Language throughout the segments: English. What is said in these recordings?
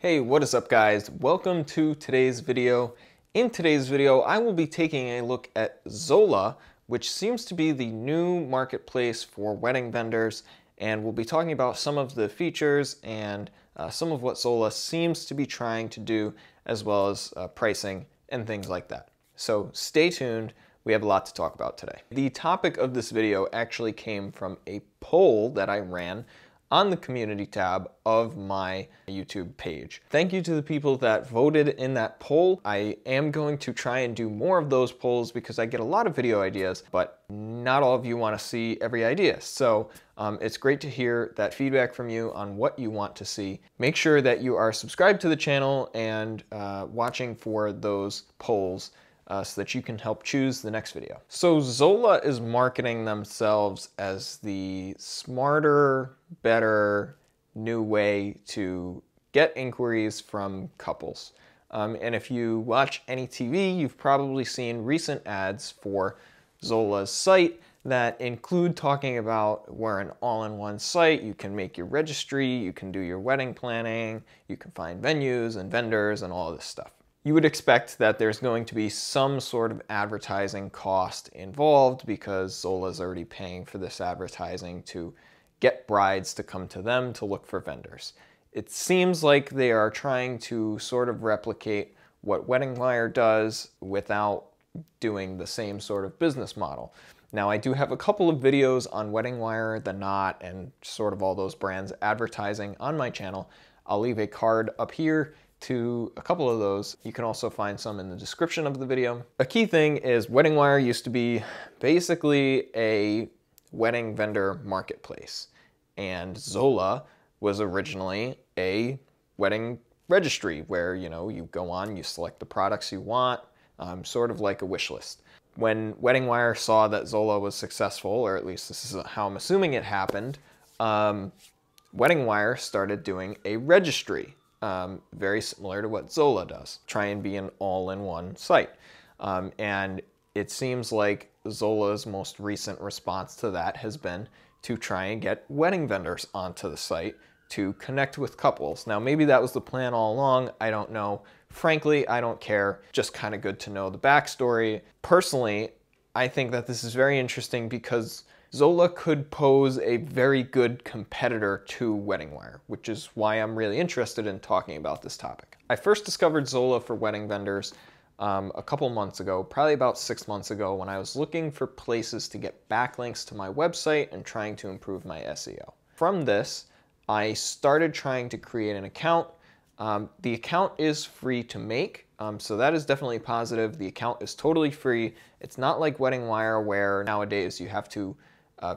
Hey, what is up guys? Welcome to today's video. In today's video, I will be taking a look at Zola, which seems to be the new marketplace for wedding vendors, and we'll be talking about some of the features and some of what Zola seems to be trying to do, as well as pricing and things like that. So stay tuned, we have a lot to talk about today. The topic of this video actually came from a poll that I ran on the community tab of my YouTube page. Thank you to the people that voted in that poll. I am going to try and do more of those polls because I get a lot of video ideas, but not all of you want to see every idea. So it's great to hear that feedback from you on what you want to see. Make sure that you are subscribed to the channel and watching for those polls so that you can help choose the next video. So Zola is marketing themselves as the smarter, better, new way to get inquiries from couples. And if you watch any TV, you've probably seen recent ads for Zola's site that include talking about we're an all-in-one site. You can make your registry, you can do your wedding planning, you can find venues and vendors and all this stuff. You would expect that there's going to be some sort of advertising cost involved because Zola's already paying for this advertising to get brides to come to them to look for vendors. It seems like they are trying to sort of replicate what Weddingwire does without doing the same sort of business model. Now, I do have a couple of videos on Weddingwire, the Knot, and sort of all those brands advertising on my channel. I'll leave a card up here to a couple of those. You can also find some in the description of the video. A key thing is Weddingwire used to be basically a wedding vendor marketplace, and Zola was originally a wedding registry where, you know, you go on, you select the products you want, sort of like a wish list. When Weddingwire saw that Zola was successful, or at least this is how I'm assuming it happened, Weddingwire started doing a registry. Very similar to what Zola does, try and be an all-in-one site. And it seems like Zola's most recent response to that has been to try and get wedding vendors onto the site to connect with couples. Now, maybe that was the plan all along, I don't know. Frankly, I don't care, just kind of good to know the backstory. Personally, I think that this is very interesting because Zola could pose a very good competitor to Weddingwire, which is why I'm really interested in talking about this topic. I first discovered Zola for wedding vendors a couple months ago, probably about 6 months ago, when I was looking for places to get backlinks to my website and trying to improve my SEO. From this, I started trying to create an account. The account is free to make, so that is definitely positive. The account is totally free. It's not like Weddingwire where nowadays you have to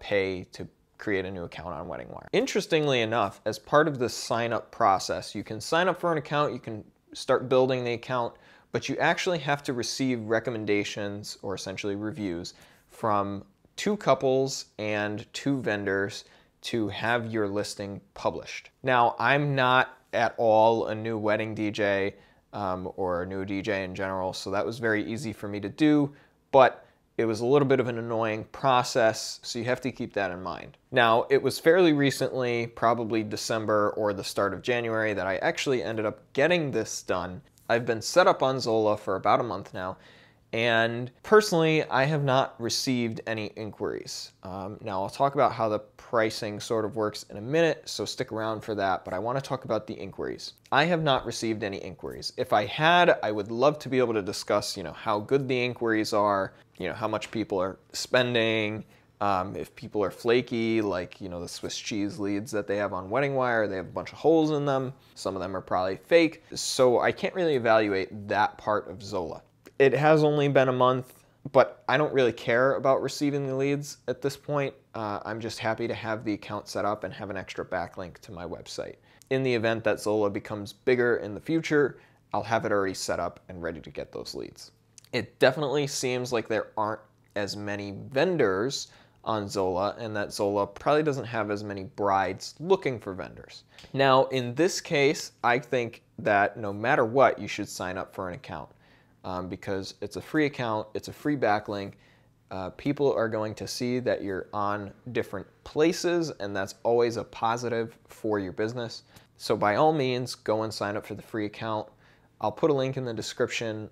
pay to create a new account on Weddingwire. Interestingly enough, as part of the sign-up process, you can sign up for an account, you can start building the account, but you actually have to receive recommendations, or essentially reviews, from 2 couples and 2 vendors to have your listing published. Now, I'm not at all a new wedding DJ or a new DJ in general, so that was very easy for me to do, but it was a little bit of an annoying process, so you have to keep that in mind. Now, it was fairly recently, probably December or the start of January, that I actually ended up getting this done. I've been set up on Zola for about a month now, and personally, I have not received any inquiries. Now, I'll talk about how the pricing sort of works in a minute, so stick around for that, but I want to talk about the inquiries. I have not received any inquiries. If I had, I would love to be able to discuss, you know, how good the inquiries are, you know, how much people are spending, if people are flaky, like, you know, the Swiss cheese leads that they have on Weddingwire, they have a bunch of holes in them. Some of them are probably fake, so I can't really evaluate that part of Zola. It has only been a month, but I don't really care about receiving the leads at this point. I'm just happy to have the account set up and have an extra backlink to my website. In the event that Zola becomes bigger in the future, I'll have it already set up and ready to get those leads. It definitely seems like there aren't as many vendors on Zola, and that Zola probably doesn't have as many brides looking for vendors. Now, in this case, I think that no matter what, you should sign up for an account. Because it's a free account, it's a free backlink, people are going to see that you're on different places, and that's always a positive for your business. So by all means, go and sign up for the free account. I'll put a link in the description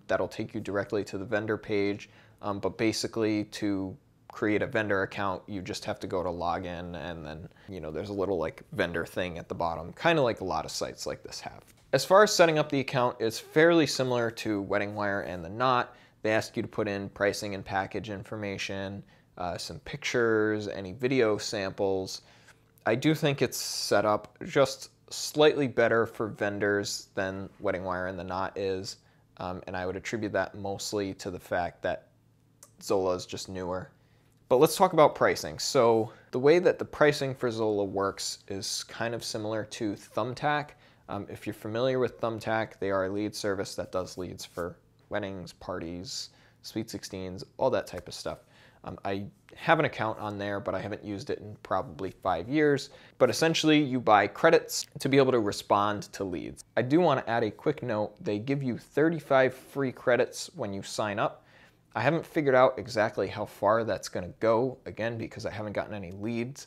that'll take you directly to the vendor page. But basically, to create a vendor account, you just have to go to login, and then there's a little like vendor thing at the bottom, kind of like a lot of sites like this have. As far as setting up the account, it's fairly similar to Weddingwire and the Knot. They ask you to put in pricing and package information, some pictures, any video samples. I do think it's set up just slightly better for vendors than Weddingwire and the Knot is, and I would attribute that mostly to the fact that Zola is just newer. But let's talk about pricing. So the way that the pricing for Zola works is kind of similar to thumbtack. If you're familiar with thumbtack, they are a lead service that does leads for weddings, parties, sweet 16s, all that type of stuff. I have an account on there, but I haven't used it in probably 5 years. But essentially, you buy credits to be able to respond to leads. I do want to add a quick note. They give you 35 free credits when you sign up. I haven't figured out exactly how far that's going to go, again, because I haven't gotten any leads.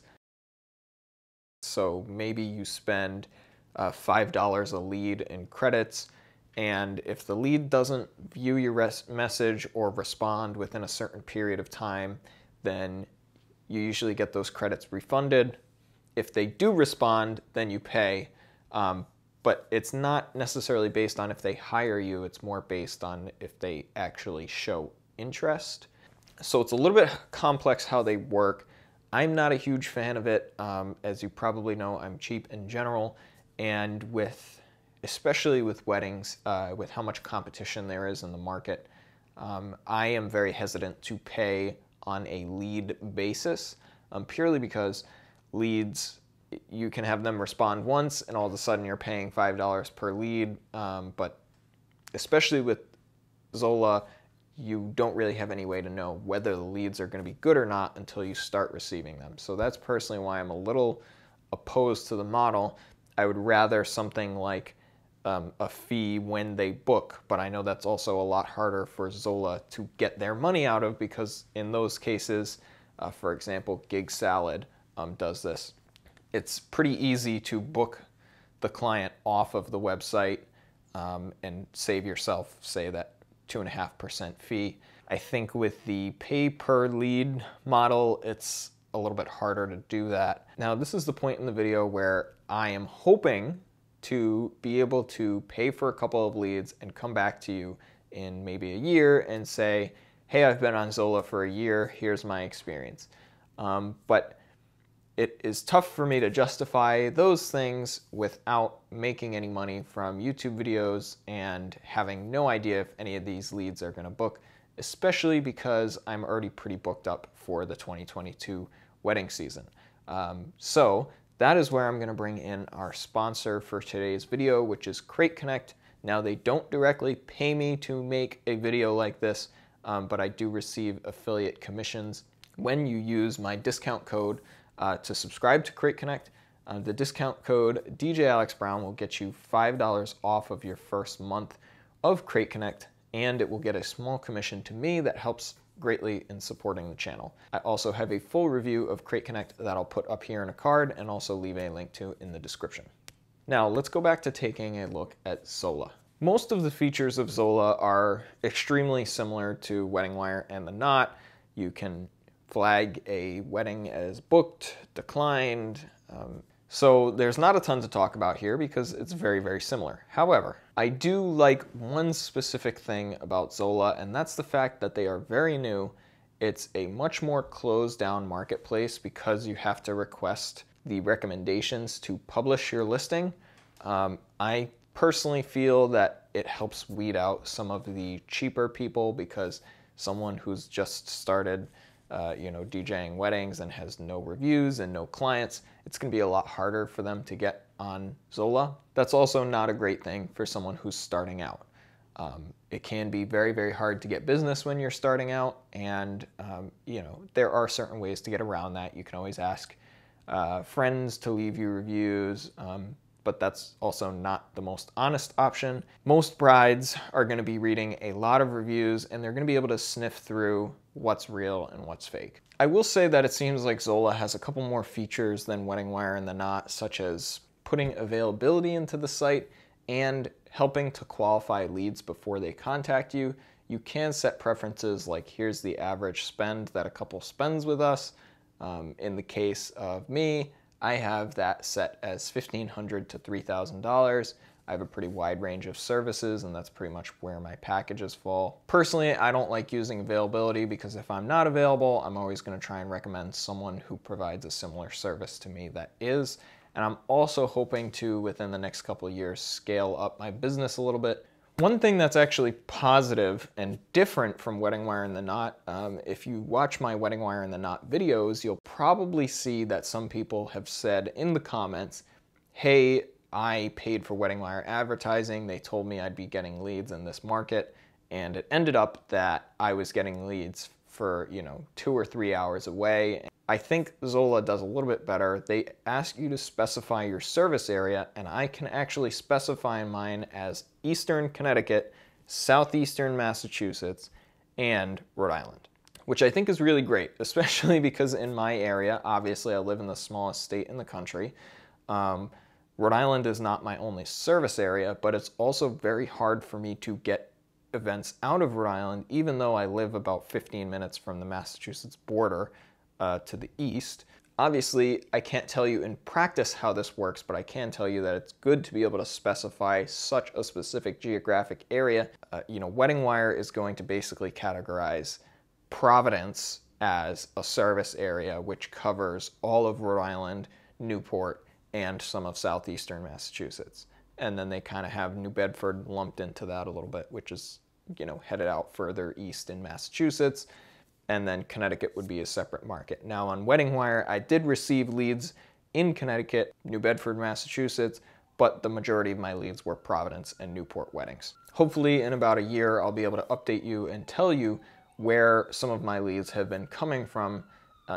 So maybe you spend $5 a lead in credits, and if the lead doesn't view your message or respond within a certain period of time, then you usually get those credits refunded. If they do respond, then you pay. But it's not necessarily based on if they hire you, it's more based on if they actually show interest. So it's a little bit complex how they work. I'm not a huge fan of it. As you probably know, I'm cheap in general, and especially with weddings, with how much competition there is in the market, I am very hesitant to pay on a lead basis, purely because leads, you can have them respond once and all of a sudden you're paying $5 per lead, but especially with Zola, you don't really have any way to know whether the leads are going to be good or not until you start receiving them. So that's personally why I'm a little opposed to the model. I would rather something like a fee when they book, but I know that's also a lot harder for Zola to get their money out of, because in those cases, for example, Gig Salad does this. It's pretty easy to book the client off of the website and save yourself, say, that 2.5% fee. I think with the pay per lead model, it's a little bit harder to do that. Now, this is the point in the video where I am hoping to be able to pay for a couple of leads and come back to you in maybe a year and say, hey, I've been on Zola for a year, here's my experience. But it is tough for me to justify those things without making any money from YouTube videos and having no idea if any of these leads are going to book, especially because I'm already pretty booked up for the 2022 wedding season. So that is where I'm going to bring in our sponsor for today's video, which is Crate Connect. Now, they don't directly pay me to make a video like this, but I do receive affiliate commissions when you use my discount code to subscribe to Crate Connect. The discount code DJAlexBrown will get you $5 off of your first month of Crate Connect, and it will get a small commission to me that helps greatly in supporting the channel. I also have a full review of Crate Connect that I'll put up here in a card and also leave a link to in the description. Now, let's go back to taking a look at Zola. Most of the features of Zola are extremely similar to Weddingwire and the Knot. You can flag a wedding as booked, declined. So there's not a ton to talk about here because it's very, very similar. However, I do like one specific thing about Zola, and that's the fact that they are very new. It's a much more closed down marketplace because you have to request the recommendations to publish your listing. I personally feel that it helps weed out some of the cheaper people, because someone who's just started DJing weddings and has no reviews and no clients, it's going to be a lot harder for them to get on Zola. That's also not a great thing for someone who's starting out. It can be very, very hard to get business when you're starting out, and there are certain ways to get around that. You can always ask friends to leave you reviews, but that's also not the most honest option. Most brides are going to be reading a lot of reviews, and they're going to be able to sniff through what's real and what's fake. I will say that it seems like Zola has a couple more features than Weddingwire and the Knot, such as putting availability into the site and helping to qualify leads before they contact you. You can set preferences like here's the average spend that a couple spends with us. In the case of me, I have that set as $1,500 to $3,000. I have a pretty wide range of services, and that's pretty much where my packages fall. Personally, I don't like using availability because if I'm not available, I'm always going to try and recommend someone who provides a similar service to me that is. And I'm also hoping to, within the next couple of years, scale up my business a little bit. One thing that's actually positive and different from Wedding Wire in the Knot, if you watch my Wedding Wire in the Knot videos, you'll probably see that some people have said in the comments, hey, I paid for Wedding Wire advertising. They told me I'd be getting leads in this market, and it ended up that I was getting leads for, 2 or 3 hours away. I think Zola does a little bit better. They ask you to specify your service area, and I can actually specify mine as Eastern Connecticut, Southeastern Massachusetts, and Rhode Island, which I think is really great, especially because in my area, obviously I live in the smallest state in the country. Rhode Island is not my only service area, but it's also very hard for me to get events out of Rhode Island, even though I live about 15 minutes from the Massachusetts border to the east. Obviously, I can't tell you in practice how this works, but I can tell you that it's good to be able to specify such a specific geographic area. Wedding Wire is going to basically categorize Providence as a service area, which covers all of Rhode Island, Newport, and some of southeastern Massachusetts. And then they kind of have New Bedford lumped into that a little bit, which is, headed out further east in Massachusetts. And then Connecticut would be a separate market. Now on Wedding Wire, I did receive leads in Connecticut, New Bedford, Massachusetts, but the majority of my leads were Providence and Newport weddings. Hopefully in about a year, I'll be able to update you and tell you where some of my leads have been coming from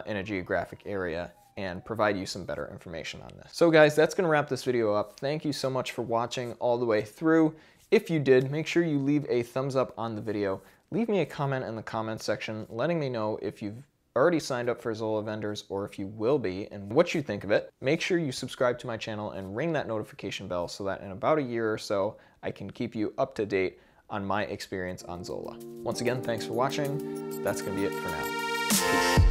in a geographic area and provide you some better information on this. So guys, that's gonna wrap this video up. Thank you so much for watching all the way through. If you did, make sure you leave a thumbs up on the video. Leave me a comment in the comments section letting me know if you've already signed up for Zola vendors or if you will be and what you think of it. Make sure you subscribe to my channel and ring that notification bell so that in about a year or so, I can keep you up to date on my experience on Zola. Once again, thanks for watching. That's gonna be it for now. Peace.